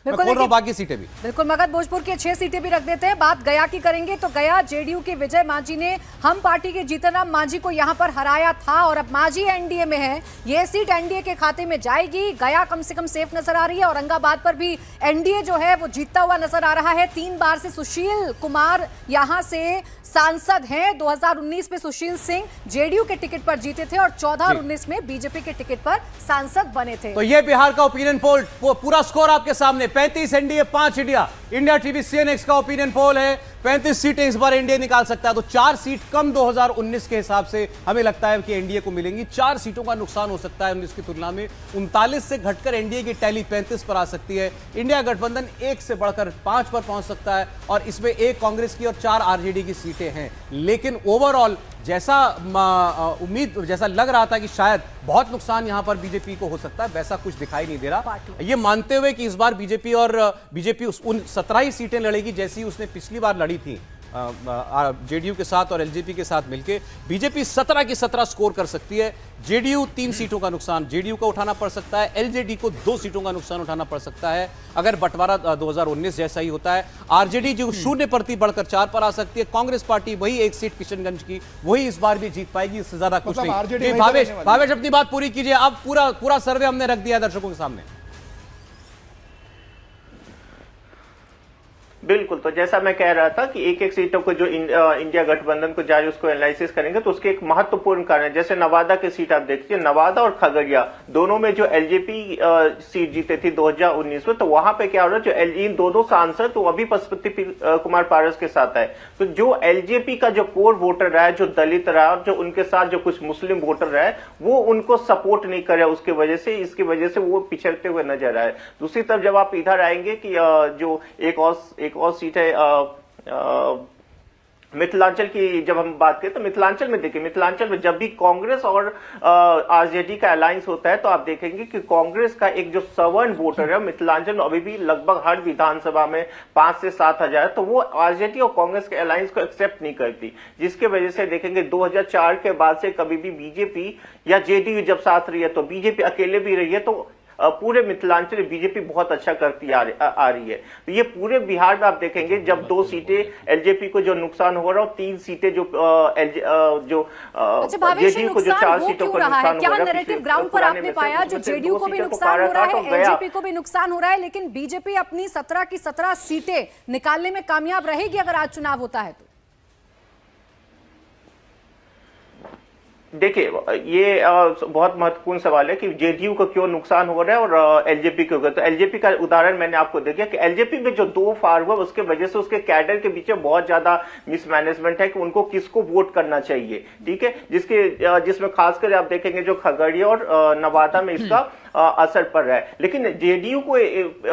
मैं खोल रहा हूं बाकी सीटें भी। बिल्कुल, मगध भोजपुर की 6 सीटें भी रख देते हैं। बात गया की करेंगे तो गया जेडीयू के विजय मांझी ने हम पार्टी के जीतनराम मांझी को यहां पर हराया था और अब मांझी एनडीए में है। ये सीट एनडीए के खाते में जाएगी। गया कम से कम सेफ नजर आ रही है। औरंगाबाद पर भी एनडीए जो है वो जीतता हुआ नजर आ रहा है। 3 बार से सुशील कुमार यहां से सांसद हैं। 2019 में सुशील सिंह जेडीयू के टिकट पर जीते थे और 14 और 19 में बीजेपी के टिकट पर सांसद बने थे। तो ये बिहार का ओपिनियन पोल, पूरा स्कोर आपके सामने। 35 NDA, 5 India. India TV CNX का ओपिनियन पोल है। 35 सीटें इस बार एनडीए निकाल सकता है, तो 4 सीट कम 2019 के हिसाब से हमें लगता है कि एनडीए को मिलेंगी। 4 सीटों का नुकसान हो सकता है 19 की तुलना में। 39 से घटकर एनडीए की टैली 35 पर आ सकती है। इंडिया गठबंधन 1 से बढ़कर 5 पर पहुंच सकता है और इसमें 1 कांग्रेस की और 4 आरजेडी की सीटें हैं। लेकिन ओवरऑल जैसा उम्मीद, जैसा लग रहा था कि शायद बहुत नुकसान यहां पर बीजेपी को हो सकता है, वैसा कुछ दिखाई नहीं दे रहा। ये मानते हुए कि इस बार बीजेपी उन 17 ही सीटें लड़ेगी जैसी उसने पिछली बार लड़ी थी जेडीयू के साथ और एलजेपी के साथ मिलकर। बीजेपी 17 की 17 स्कोर कर सकती है। जेडीयू 3 सीटों का नुकसान जेडीयू का उठाना पड़ सकता है। एलजेडी को 2 सीटों का नुकसान उठाना पड़ सकता है अगर बंटवारा 2019 जैसा ही होता है। आरजेडी जो 0 प्रति बढ़कर 4 पर आ सकती है। कांग्रेस पार्टी वही 1 सीट किशनगंज की, वही इस बार भी जीत पाएगी, इससे ज्यादा कुछ नहीं। भावेश अपनी बात पूरी कीजिए। अब पूरा सर्वे हमने रख दिया दर्शकों के सामने। बिल्कुल, तो जैसा मैं कह रहा था कि एक सीटों को जो इंडिया गठबंधन को जारी उसको एनालिसिस करेंगे तो उसके एक महत्वपूर्ण कारण है। जैसे नवादा की सीट आप देखिए, नवादा और खगड़िया दोनों में जो एलजेपी सीट जीते थी 2019 में, तो वहां पे क्या हो रहा है, जो इन दोनों सांसद तो अभी पशुपति कुमार पारस के साथ है। तो जो एलजेपी का जो कोर वोटर रहा है, जो दलित रहा और जो उनके साथ जो कुछ मुस्लिम वोटर रहा है, वो उनको सपोर्ट नहीं कर रहा, उसकी वजह से, इसकी वजह से वो पिछड़ते हुए नजर आए। दूसरी तरफ जब आप इधर आएंगे कि जो एक और सीट है मिथिलांचल की, जब हम बात करें तो मिथिलांचल में देखिए, मिथिलांचल में जब भी कांग्रेस और आरजेडी का अलायंस होता है तो आप देखेंगे कि कांग्रेस का एक जो सवर्ण वोटर है मिथिलांचल में अभी भी लगभग हर विधानसभा में 5 से 7 हजार, तो वो आरजेडी और कांग्रेस के अलायंस को एक्सेप्ट नहीं करती, जिसके वजह से देखेंगे 2004 के बाद से कभी भी बीजेपी या जेडीयू जब साथ रही है तो बीजेपी अकेले भी रही है, तो पूरे मिथिलांचल बीजेपी बहुत अच्छा करती आ रही है। तो ये पूरे बिहार में आप देखेंगे जब 2 सीटें एलजेपी को जो नुकसान हो रहा है और 3 सीटें जो जेडीयू को जो 4 सीटों को नुकसान हो रहा है। क्या नैरेटिव ग्राउंड पर आपने पाया जो जेडीयू को भी नुकसान हो रहा है, एलजेपी को भी नुकसान हो रहा है, लेकिन बीजेपी अपनी 17 की 17 सीटें निकालने में कामयाब रहेगी अगर आज चुनाव होता है तो? देखिए, ये बहुत महत्वपूर्ण सवाल है कि जेडीयू को क्यों नुकसान हो रहा है और एलजेपी को। तो एलजेपी का उदाहरण मैंने आपको दे दिया कि एलजेपी में जो 2 फार हुआ उसके वजह से उसके कैडर के बीच में बहुत ज्यादा मिसमैनेजमेंट है कि उनको किसको वोट करना चाहिए, ठीक है, जिसमें खासकर आप देखेंगे जो खगड़िया और नवादा में इसका असर पड़ रहा है। लेकिन जेडीयू को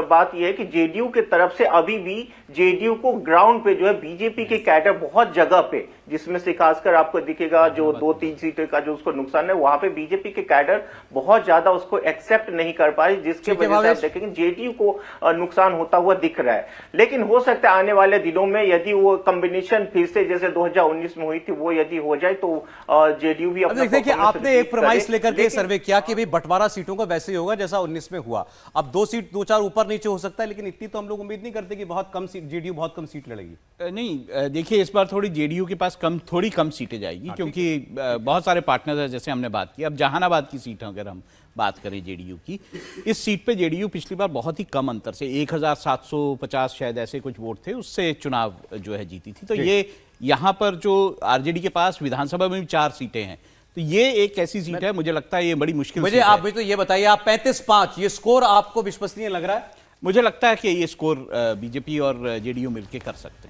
बात यह है कि जेडीयू की तरफ से अभी भी जेडीयू को ग्राउंड पे जो है बीजेपी के कैडर बहुत जगह पे, जिसमें से खासकर आपको दिखेगा जो 2-3 सीटें का जो उसको नुकसान है, वहां पे बीजेपी के कैडर बहुत ज्यादा उसको एक्सेप्ट नहीं कर पाए, जिसके वजह से आप देखेंगे जेडीयू को नुकसान होता हुआ दिख रहा है। लेकिन हो सकता है आने वाले दिनों में यदि वो कॉम्बिनेशन फिर से जैसे 2019 में हुई थी वो यदि हो जाए तो जेडीयू भी अपना। देखिए, आपने एक प्रमाइस लेकर के सर्वे किया कि भाई बंटवारा सीटों का वैसे ही होगा जैसा 19 में हुआ। अब 2 सीट 2-4 ऊपर नीचे हो सकता है, लेकिन इतनी तो हम लोग उम्मीद नहीं करते कि बहुत कम सीट जेडीयू बहुत कम सीट लड़ेगी। नहीं, देखिए इस बार थोड़ी जेडीयू के पास थोड़ी कम सीटें जाएगी, क्योंकि बहुत सारे पार्टनर हैं, जैसे हमने बात की। अब जहानाबाद की सीट अगर हम बात करें जेडीयू की, इस सीट पे जेडीयू पिछली बार बहुत ही कम अंतर से 1750 शायद ऐसे कुछ वोट थे उससे चुनाव जो है जीती थी। तो ये यहाँ पर जो आरजेडी के पास विधानसभा में भी 4 सीटें हैं, तो ये एक ऐसी सीट है, मुझे लगता है ये बड़ी मुश्किल। मुझे आप तो ये बताइए, आप 35-5 ये स्कोर आपको विश्वसनीय लग रहा है? मुझे लगता है कि ये स्कोर बीजेपी और जेडीयू मिलकर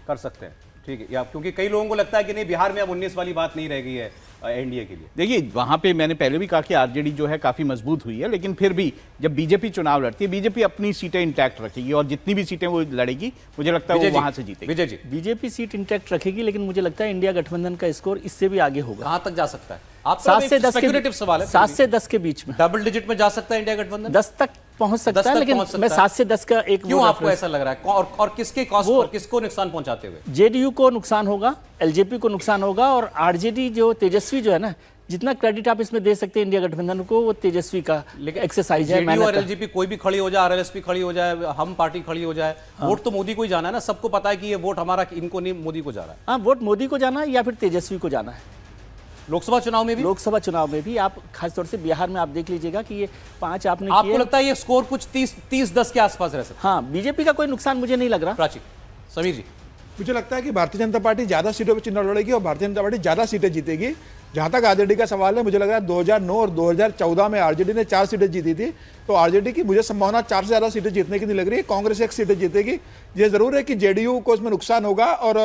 कर सकते हैं। ठीक है, या क्योंकि कई लोगों को लगता है कि नहीं, बिहार में अब 19 वाली बात नहीं रह गई है एनडीए के लिए। देखिए, वहां पे मैंने पहले भी कहा कि आरजेडी जो है काफी मजबूत हुई है, लेकिन फिर भी जब बीजेपी चुनाव लड़ती है, बीजेपी अपनी सीटें इंटैक्ट रखेगी और जितनी भी सीटें वो लड़ेगी मुझे लगता है वो वहां से जीतेगी। Vijay ji, BJP seat intact रखेगी, लेकिन मुझे लगता है इंडिया गठबंधन का स्कोर इससे भी आगे होगा। कहां तक जा सकता है? आप 7 से 10 के बीच में, डबल डिजिट में जा सकता है इंडिया गठबंधन, 10 तक पहुंच सकता है, लेकिन मैं 7 से 10 का एक। क्यों आपको ऐसा लग रहा है और किसके कॉस्ट पर, किसको नुकसान पहुंचाते हुए? जेडीयू को नुकसान होगा, एलजेपी को नुकसान होगा और आरजेडी जो तेजस्वी जो है ना, जितना क्रेडिट आप इसमें दे सकते हैं इंडिया गठबंधन को, वो तेजस्वी का एक्सरसाइज है, जेडीयू मेहनत और का। एलजेपी कोई भी खड़ी हो जाए, आरएलएसपी खड़ी हो जाए, हम पार्टी खड़ी हो जाए, वोट तो मोदी को ही जाना है ना। सबको पता है कि ये वोट हमारा इनको नहीं, मोदी को जा रहा है। हाँ, वोट मोदी को जाना है या फिर तेजस्वी को जाना है। लोकसभा चुनाव में भी, लोकसभा चुनाव में भी आप खासतौर से बिहार में आप देख लीजिएगा कि ये 5 आपने आपको किए। लगता है ये स्कोर कुछ 30-10 के आसपास रह सकता हाँ, बीजेपी का कोई नुकसान मुझे नहीं लग रहा। है? प्राची, समीर जी, मुझे लगता है कि भारतीय जनता पार्टी ज्यादा सीटों पर चुनाव लड़ेगी और भारतीय जनता पार्टी ज्यादा सीटें जीतेगी। जहां तक आरजेडी का सवाल है, मुझे लग रहा है 2009 और 2014 में आरजेडी ने 4 सीटें जीती थी, तो आरजेडी की मुझे संभावना 4 से ज्यादा सीटें जीतने की नहीं लग रही है। कांग्रेस 1 सीटें जीतेगी। ये जरूर है कि जेडीयू को इसमें नुकसान होगा और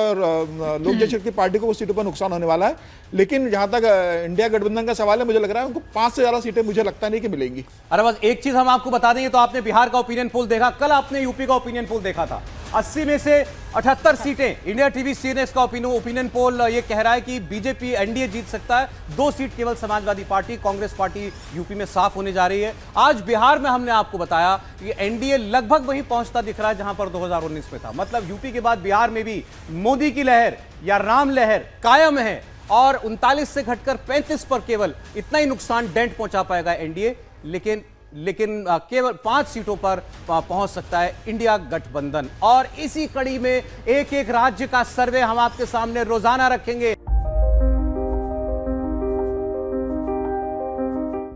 लोक जनशक्ति पार्टी को वो सीटों पर नुकसान होने वाला है, लेकिन जहां तक इंडिया गठबंधन का सवाल है, मुझे लग रहा है उनको 5 से ज्यादा सीटें मुझे लगता नहीं कि मिलेंगी। अरे बस एक चीज हम आपको बता देंगे, तो आपने बिहार का ओपिनियन पोल देखा, कल आपने यूपी का ओपिनियन पोल देखा था। 80 में से 78 सीटें, इंडिया टीवी सीएनएक्स का ओपिनियन पोल ये कह रहा है कि बीजेपी एनडीए जीत सकता है। 2 सीट केवल Samajwadi party, Congress party UP में साफ होने जा रही है। आज बिहार में हमने आपको बताया कि एनडीए लगभग वहीं पहुंचता दिख रहा है जहां पर 2019 में था। मतलब यूपी के बाद बिहार में भी मोदी की लहर या राम लहर कायम है और 39 से घटकर 35 पर केवल इतना ही नुकसान डेंट पहुंचा पाएगा एनडीए, लेकिन केवल 5 सीटों पर पहुंच सकता है इंडिया गठबंधन। और इसी कड़ी में एक एक राज्य का सर्वे हम आपके सामने रोजाना रखेंगे।